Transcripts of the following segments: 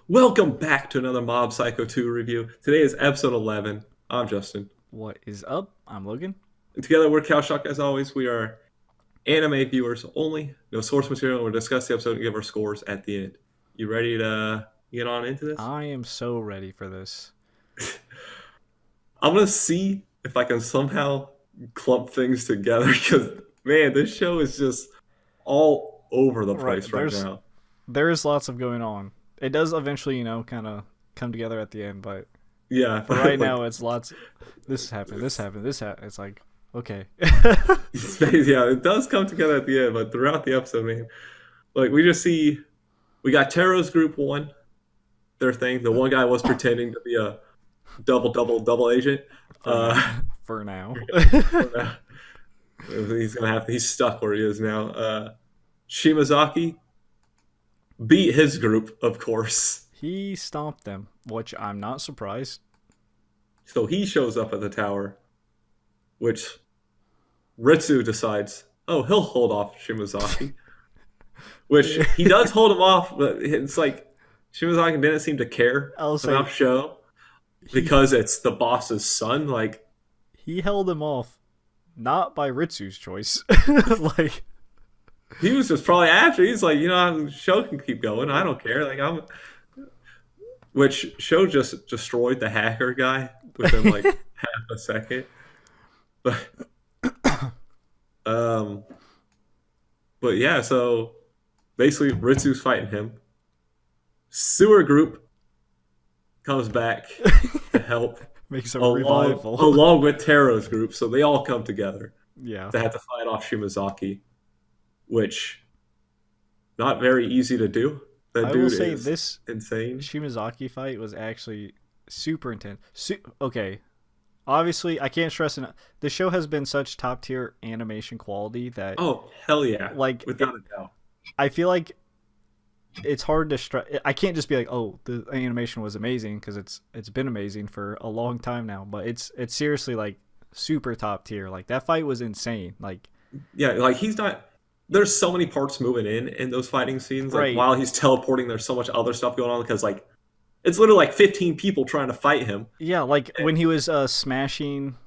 Welcome back to another Mob Psycho 2 review. Today is episode 11. I'm Justin. What is up? I'm Logan. And together we're Cowshock as always. We are anime viewers only. No source material. We'll discuss the episode and give our scores at the end. You ready to get on into this? I am so ready for this. I'm going to see if I can somehow clump things together because, man, this show is just all over the Right, place right now. there's lots of going on. It does eventually, kind of come together at the end, but Yeah. for right like, now, it's lots. This happened. This happened. This happened. It's like okay. yeah, it does come together at the end, but throughout the episode, man, like we just see we got Taro's group one, their thing. The one guy was pretending to be a double agent. For now. Uh, For now. he's stuck where he is now. Shimazaki beat his group, of course. He stomped them, which I'm not surprised. So he shows up at the tower, which Ritsu decides, oh, he'll hold off Shimazaki. Which he does hold him off, but it's like Shimazaki didn't seem to care I'll say enough show he because it's the boss's son. Like he held him off, not by Ritsu's choice. Like he was just probably after. He's like, show can keep going. I don't care. Like I'm, which show just destroyed the hacker guy within like half a second. But um, but yeah. So basically, Ritsu's fighting him. Sewer group comes back to help makes a along, revival. along with Taro's group. So they all come together Yeah. to have to fight off Shimazaki, which not very easy to do. That I will dude say is this insane. Shimazaki fight was actually super intense. Okay, obviously, I can't stress enough. The show has been such top tier animation quality that, Oh hell yeah, like, without a doubt. I feel like it's hard to stress. I can't just be like, oh, the animation was amazing because it's been amazing for a long time now. But it's seriously like super top tier. Like that fight was insane. Like Yeah, like he's not. There's so many parts moving in those fighting scenes. Like right, while he's teleporting, there's so much other stuff going on because like it's literally like 15 people trying to fight him. yeah, like when he was smashing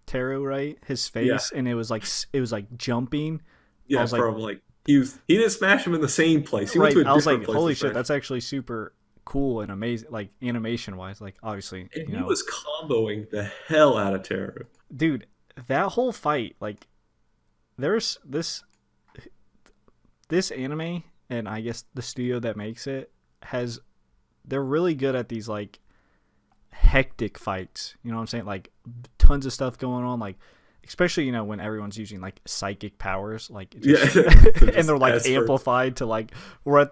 Taro, right, his Yeah, face, and it was like jumping. I yeah, was like, from like he didn't smash him in the same place. He went right, to a I was different like, place. holy To shit, smash that's actually super cool and amazing, like animation wise. Like obviously, and he was comboing the hell out of Terror. dude, that whole fight, like, there's this anime, and I guess the studio that makes it has, they're really good at these like hectic fights. You know what I'm saying? Like tons of stuff going on, like especially when everyone's using like psychic powers, like it Yeah, just so and just they're like as for amplified to like we're at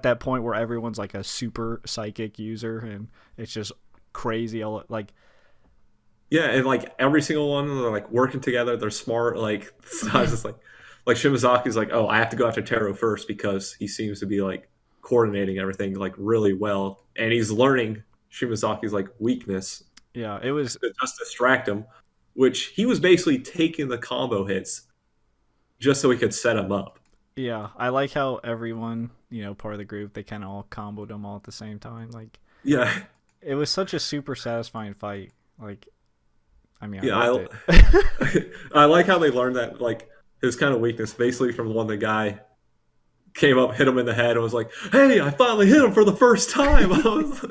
that point where everyone's like a super psychic user, and it's just crazy. All like yeah, and like every single one, they're like working together. They're smart. Like I was just like Shimizaki's like, oh, I have to go after Taro first because he seems to be like coordinating everything like really well, and he's learning Shimizaki's like weakness yeah, it was to just distract him, which he was basically taking the combo hits just so he could set him up. yeah. I like how everyone part of the group, they kind of all comboed them all at the same time. Like Yeah, it was such a super satisfying fight. Like I mean, I yeah. loved it. I like how they learned that like his kind of weakness basically from when the guy came up, hit him in the head, and was like, "Hey, I finally hit him for the first time." I was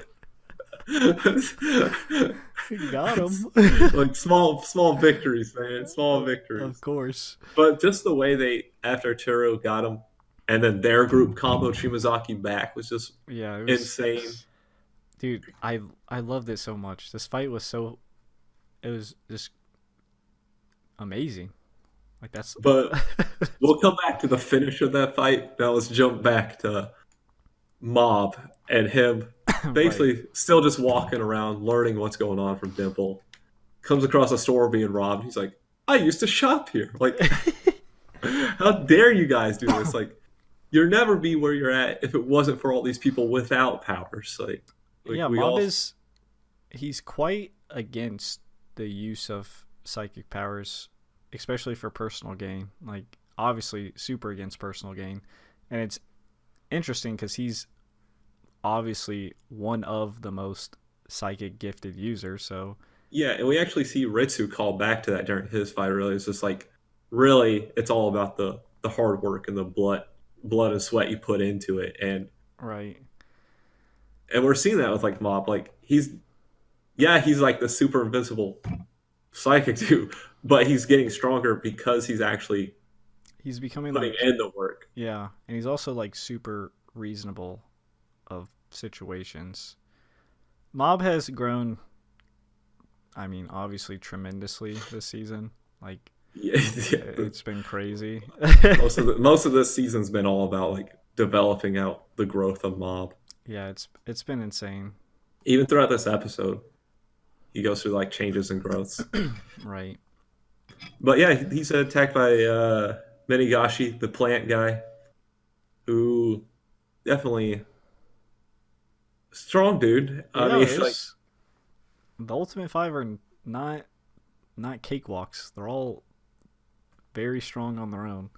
Got him. like small victories, man, small Of victories. course. But just the way they after Turo got him, and then their group comboed Shimazaki back was just Yeah, it was. insane. Dude, I loved it so much. This fight was so. It was just amazing. Like that's. But we'll come back to the finish of that fight. Now let's jump back to Mob and him Right. basically still just walking around, learning what's going on from Dimple. Comes across a store being robbed. He's like, I used to shop here. Like, how dare you guys do this? Like, you'll never be where you're at if it wasn't for all these people without powers. Like Yeah, we Mob all, is. He's quite against the use of psychic powers, especially for personal gain. Like obviously super against personal gain, and it's interesting because he's obviously one of the most psychic gifted users. So Yeah, and we actually see Ritsu call back to that during his fight. Really, it's just like, really, it's all about the hard work and the blood and sweat you put into it, right, and we're seeing that with like Mob. Like he's like the super invincible psychic too, but he's getting stronger because he's actually he's becoming putting like in the work. yeah, and he's also like super reasonable of situations. Mob has grown. I mean, obviously tremendously this season. Like Yeah, yeah. it's been crazy. Most of this season's been all about like developing out the growth of Mob. Yeah, it's been insane. Even throughout this episode, he goes through like changes and growths. Right. But yeah, he's attacked by Minigashi, the plant guy, who definitely strong dude. I Yeah, mean, like it's the Ultimate Five are not not cakewalks. They're all very strong on their own.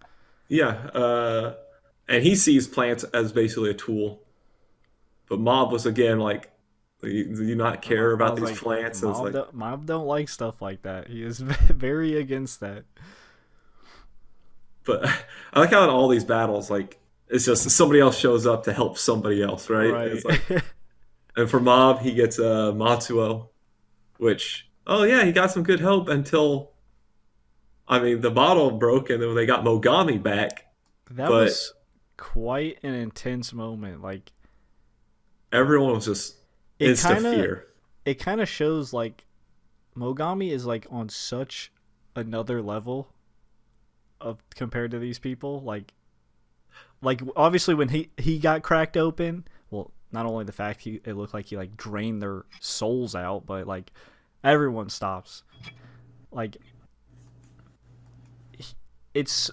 yeah, and he sees plants as basically a tool. But Mob was again like, do you not care I about was these like, plants? And it's like, Mob don't like stuff like that. He is very against that. but I like how in all these battles, like it's just somebody else shows up to help somebody else, right? And Right. it's like, and for Mob, he gets Matsuo, which oh yeah, he got some good help until I mean the bottle broke and then they got Mogami back, That but was quite an intense moment. Like everyone was just it insta kind of fear. it kind of shows like Mogami is like on such another level of compared to these people. Like obviously when he got cracked open, well, not only the fact it looked like he like drained their souls out, but like everyone stops. Like it's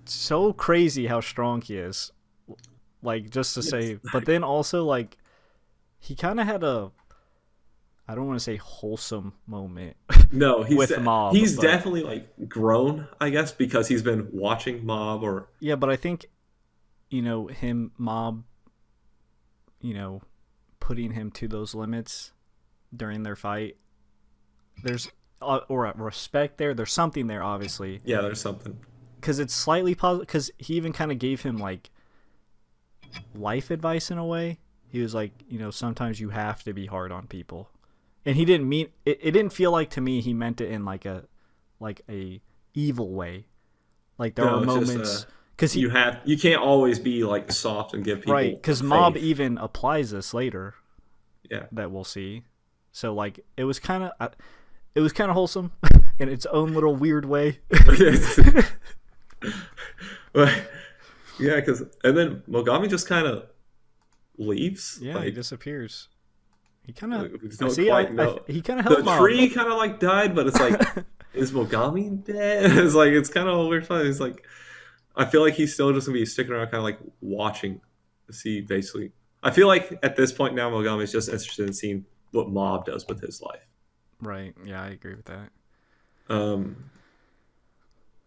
so crazy how strong he is. Like just to Yes. say, but then also like he kind of had a I don't want to say wholesome moment No, with Mob, he's but definitely like grown, I guess, because he's been watching Mob or yeah, but I think him Mob, you know, putting him to those limits during their fight. There's or respect there. There's something there, obviously, yeah, there's something. because it's slightly positive. Because he even kind of gave him like life advice in a way. He was like, sometimes you have to be hard on people, and he didn't mean it. It didn't feel like to me he meant it in like a evil way. Like there No, are it's just moments because you can't always be like soft and give right, people because Mob faith. even applies this later Yeah. that we'll see. So like it was kind of wholesome in its own little weird way. But, yeah, because and then Mogami just kind of leaves. Yeah, he Like disappears. He kind of we I don't see. quite know. He kind of The helped Mob. tree kind of like died, but it's like, is Mogami dead? It's like it's kind of a weird fight. It's like I feel like he's still just gonna be sticking around, kind of like watching to see. Basically, I feel like at this point now, Mogami is just interested in seeing what Mob does with his life. Right. Yeah, I agree with that. Um,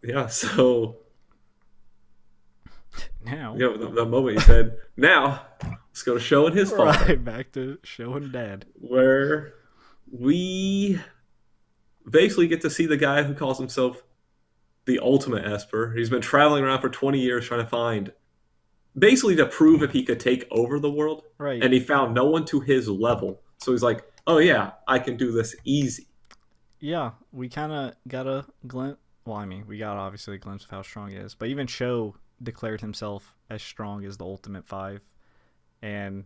yeah. So Now, the moment he said, "Now let's go to Show and his father," right back to showing Dad. where we basically get to see the guy who calls himself the ultimate Esper. He's been traveling around for 20 years trying to find, basically to prove if he could take over the world. Right. And he found no one to his level. So he's like, oh yeah, I can do this easy. Yeah, we kind of got a glimpse. Well, I mean, we got obviously a glimpse of how strong he is, but even Sho declared himself as strong as the Ultimate Five, and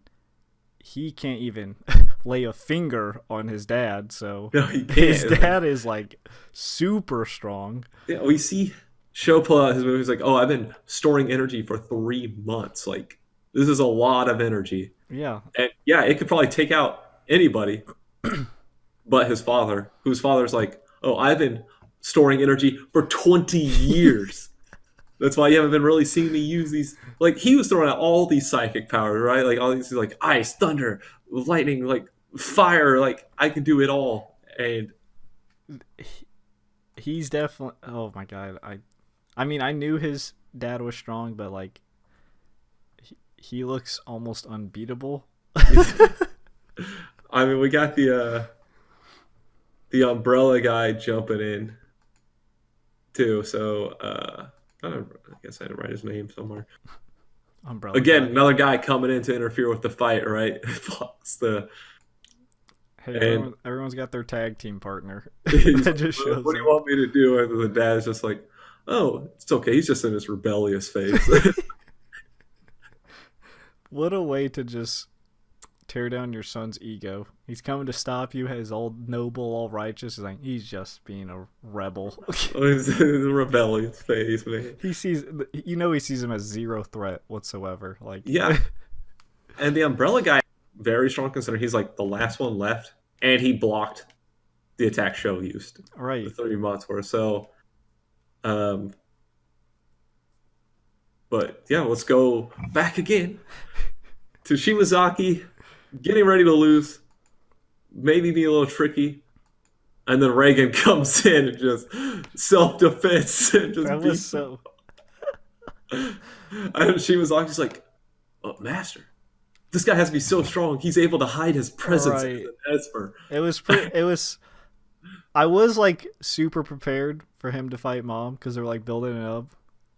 he can't even lay a finger on his dad. So No, he can't. his dad is like super strong. Yeah, we see Sho pull out his movie. He's like, oh, I've been storing energy for 3 months. Like, this is a lot of energy. Yeah, And yeah, it could probably take out anybody but his father, whose father's like, oh, I've been storing energy for 20 years. That's why you haven't been really seeing me use these. Like, he was throwing out all these psychic powers, right? Like, all these, like, ice, thunder, lightning, like, fire. Like, I can do it all. And he's definitely. Oh my god, I mean, I knew his dad was strong, but like, he looks almost unbeatable. I mean, we got the umbrella guy jumping in too. So I guess I didn't write his name somewhere. Umbrella Again, guy. another guy coming in to interfere with the fight, right? Blocks the Hey, and everyone's got their tag team partner he's that like, just what shows do you up. want me to do? And the dad's just like, oh, it's okay. He's just in his rebellious phase. What a way to just tear down your son's ego. He's coming to stop you, his all noble, all righteous. He's like, he's just being a rebel. He's in a rebellious phase, man. He sees, he sees him as zero threat whatsoever. Like, Yeah. And the umbrella guy, very strong considering he's like the last one left. And he blocked the attack Show used the right. 3 months worth. So, um, but yeah, let's go back again to Shimazaki getting ready to lose, maybe be a little tricky. And then Reagan comes in and just self defense and just That was beats him. so. And Shimazaki's like, oh, Master, this guy has to be so strong. He's able to hide his presence Right. as an Esper. It was. I was like super prepared for him to fight Mom because they were like building it up.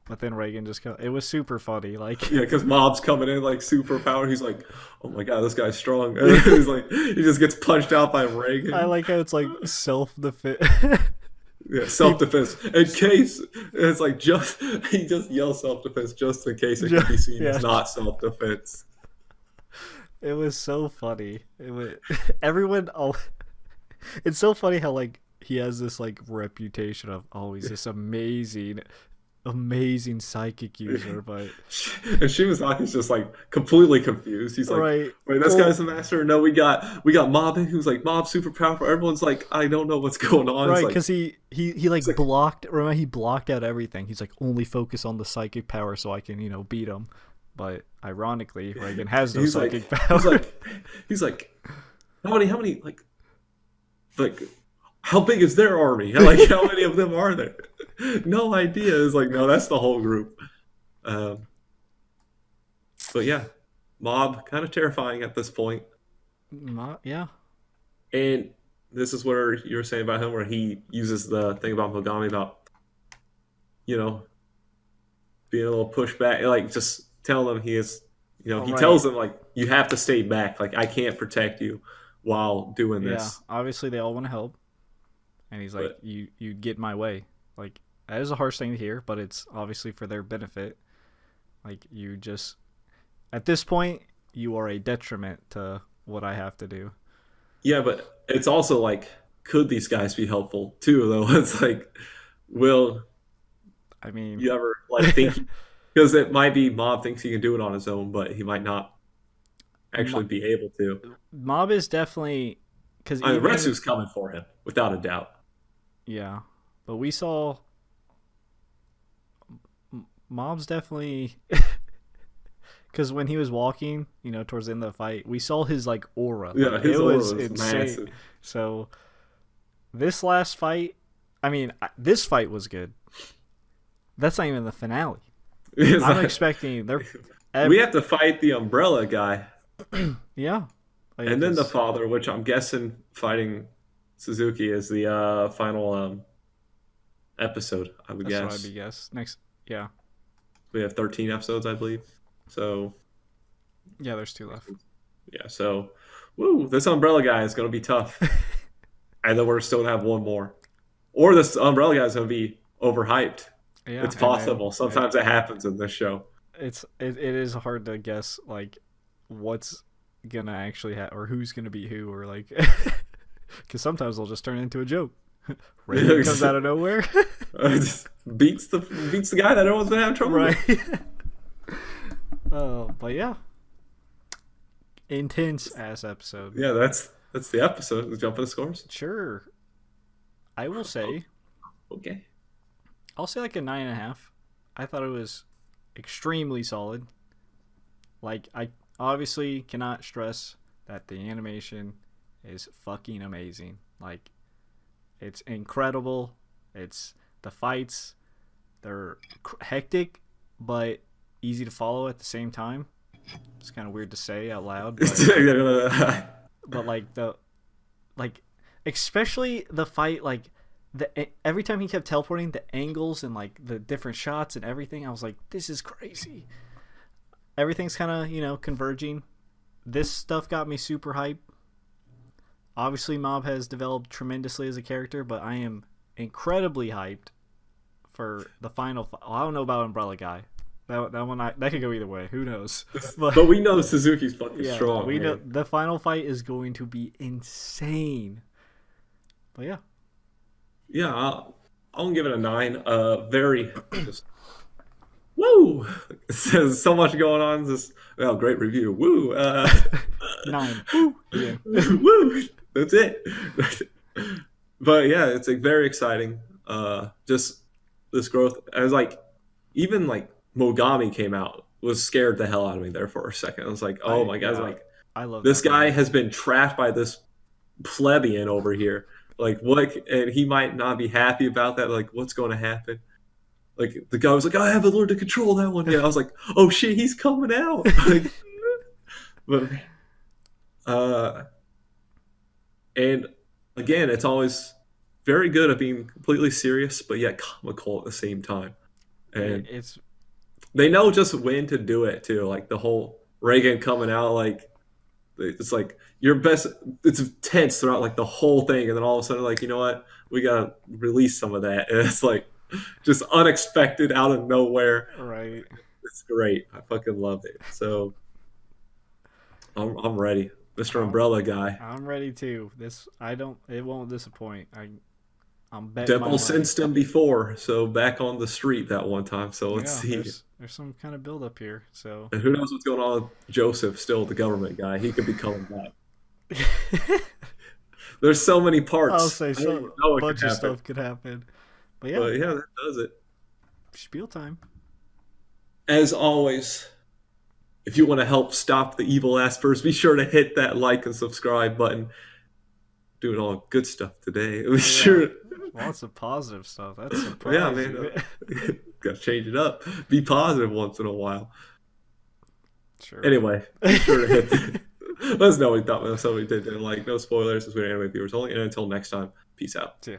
But then Reagan just it was super funny. Like, Yeah, because Mob's coming in like super power. He's like, oh my god, this guy's strong. And he's like, he just gets punched out by Reagan. I like how it's like self defense. Yeah, self defense. In case it's like he just yells self defense just in case it can be seen Yeah. as not self defense. It was so funny. It was everyone. All it's so funny how like he has this like reputation of he's this amazing psychic user, but And Shimazaki's just like completely confused. He's like, right. wait, this Well, guy's the master? No, we got Mobbin, who's like Mob super powerful. Everyone's like, I don't know what's going on. right, It's because like, he like like- blocked. Remember, he blocked out everything. He's like only focus on the psychic power so I can beat him. But ironically, Reagan has no he's psychic like, power. he's like, how many like how big is their army? Like how many of them are there? No idea. It's like, no, that's the whole group. But yeah, Mob kind of terrifying at this point. Yeah. And this is where you were saying about him, where he uses the thing about Mogami about, being a little pushback, like just telling them he is, he Right. tells them like, you have to stay back. Like I can't protect you while doing Yeah. this. Obviously, they all want to help, and he's like, But- "You get in my way." Like that is a harsh thing to hear, but it's obviously for their benefit. Like you just, at this point, you are a detriment to what I have to do. Yeah, but it's also like, could these guys be helpful too? Though it's like, will I mean, you ever like think? Because it might be Mob thinks he can do it on his own, but he might not actually be able to. Mob is definitely because I mean, Retsu's coming for him without a doubt. yeah, but we saw Mob's definitely because when he was walking, towards the end of the fight, we saw his like aura. Yeah, Like, his it aura was was insane. massive. So this last fight, I mean, this fight was good. That's not even the finale. It's I'm like, expecting we have to fight the umbrella guy, yeah, like, and then the 'cause father, which I'm guessing fighting Suzuki is the final episode. I would that's what guess I'd be guess next. Yeah, we have 13 episodes, I believe. So yeah. There's 2 left. yeah, so woo, this umbrella guy is going to be tough, and then we're still going to have one more, or this umbrella guy is going to be overhyped. Yeah, It's and possible. then Sometimes it happens in this show. it is hard to guess like what's gonna actually happen or who's gonna be who or like because sometimes they'll just turn into a joke. Raven comes out of nowhere. Just beats the guy that everyone's been having trouble with. Right. Oh, but yeah, intense ass episode. Yeah, that's the episode. Let's jump into scores. Sure. I will say, Okay. I'll say like a 9.5. I thought it was extremely solid. Like, I obviously cannot stress that the animation is fucking amazing. Like, it's incredible. It's the fights, they're hectic, but easy to follow at the same time. It's kind of weird to say out loud, Yeah, but like like especially the fight, like every time he kept teleporting, the angles and like the different shots and everything, I was like, this is crazy. Everything's kind of converging. This stuff got me super hyped. Obviously, Mob has developed tremendously as a character, but I am incredibly hyped for the final. I don't know about Umbrella Guy. That one that could go either way. Who knows? but we know Suzuki's fucking Yeah, strong. we know Man. the final fight is going to be insane. But yeah, Yeah, I'll give it a 9. Very just woo. There's so much going on. Just well, great review. Woo. 9. Woo. Yeah. Woo. That's it. But yeah, it's like very exciting. Just this growth. I was like, even like Mogami came out, was scared the hell out of me there for a second. I was like, oh my god, I was like, I love this that guy movie. has been trapped by this plebeian over here. Like what? And he might not be happy about that. Like what's going to happen? Like the guy was like, I haven't learned to control that one yet. I was like, oh shit, he's coming out. Like, but uh, and again, it's always very good at being completely serious, but yet comical at the same time. And It's they know just when to do it too. Like the whole Reagan coming out, like it's like your best. It's tense throughout like the whole thing, and then all of a sudden, like you know what, we gotta release some of that. And it's like just unexpected out of nowhere. right. It's great. I fucking love it. So I'm ready, Mr. I'm, Umbrella Guy. I'm ready too. This I don't. It won't disappoint. I'm betting my Devil money. sensed him before, so back on the street that one time. So let's Yeah, see. there's some kind of build up here. So And who knows what's going on with Joseph, still the government guy. He could be coming back. There's so many I'll parts. say I don't even so. know A what bunch could of happen. stuff could happen. But yeah, But yeah, that does it. spiel time. As always, if you want to help stop the evil aspers, be sure to hit that like and subscribe button. Doing all good stuff today. Be Yeah. sure. Lots of positive stuff. That's Yeah, surprising. man. Gotta change it up. Be positive once in a while. Sure. Anyway, be sure to hit. Let us know what you thought. So we did. Like, no spoilers, as we're anime viewers only. And until next time, peace out. Yeah.